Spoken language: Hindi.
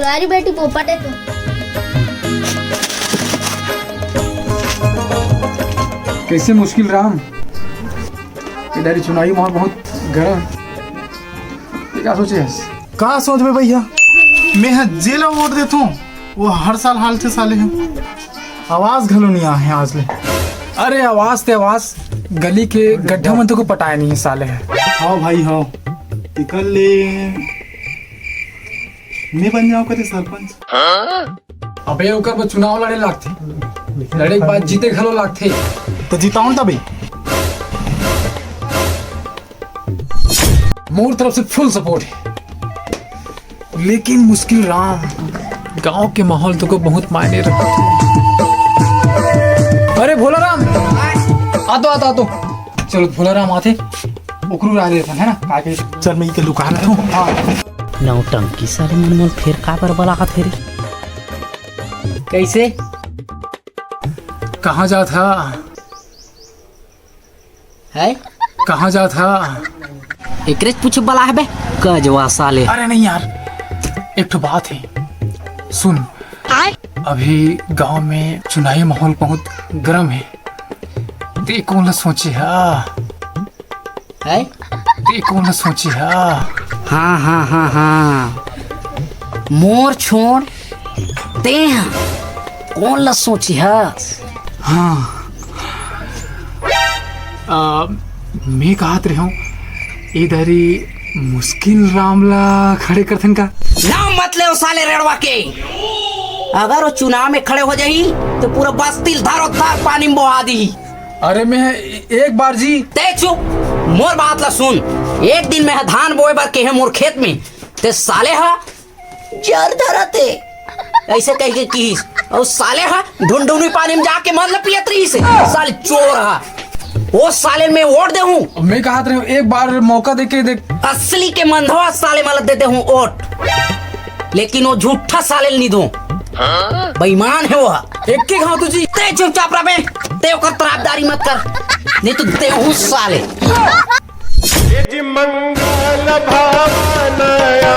तुम्हारी बेटी पोपट है। कैसे मुश्किल राम, इधर चुनावी माहौल बहुत गर्म। क्या सोचे? कहा सोच में भैया, मैं जेल वोट देता हूँ, वो हर साल हाल से साले हैं। आवाज घलो नहीं आए आज ले। अरे आवाज ते आवाज, गली के गड्ढा में तो को पटाया नहीं है साले है। हाँ भाई हाँ, निकल ले, मैं बन जाऊँ कभी सरपंच। अबे ओकर पर चुनाव लड़े लागते, लड़े के बाद जीते घलो लागते। तो जीताऊँ तभी। मोर तरफ से फुल सपोर्ट है, लेकिन मुश्किल राम, गांव के माहौल तो को बहुत मायने रखते। अरे भोला राम आ तो चलो भोला राम आते उकरू रह लेता है ना आगे। चल मैं के लुका रहा हूँ। हाँ नौटंकी सारे मन फिर का पर बला का फिर कैसे कहाँ जा था है कहाँ जा था? एकरे पूछ बला है बे कजवा साले। अरे नहीं यार, एक तो बात है सुन, अभी गांव में चुनावी माहौल बहुत गर्म है। ते कौन सोची है ते कौन सोची हाँ हाँ हाँ हाँ मोर छोड़ ते कौन ला सोची है। हाँ मैं कहत रहा हूँ इधर ही मुश्किल रामला खड़े करथन का। नाम मत ले साले रेड़वा के, अगर वो चुनाव में खड़े हो जाही तो पूरा बस्ती धारो धार पानी में बहा दी। अरे मैं एक बार जी। ते चुप, मोर बात ला सुन। एक दिन में धान बोए बर के है मोर खेत में, ते साले हा जर धरते ऐसे कह के कीस, और साले हा ढूंढूनी पानी में जाके मन ल पियत रही से। साले चोर हा, वो साले में वोट दे हूँ। मैं कहत रहा हूँ एक बार मौका दे के देख। असली के मंधवा साले मल देते हूँ वोट, लेकिन वो झूठा साले नहीं दूं। बेईमान है वो। एक के खाओ तुझी। ते चुपचाप रहे, ते ओकर तरफदारी मत कर, नहीं तो ते हूँ साले। मंगल भावनया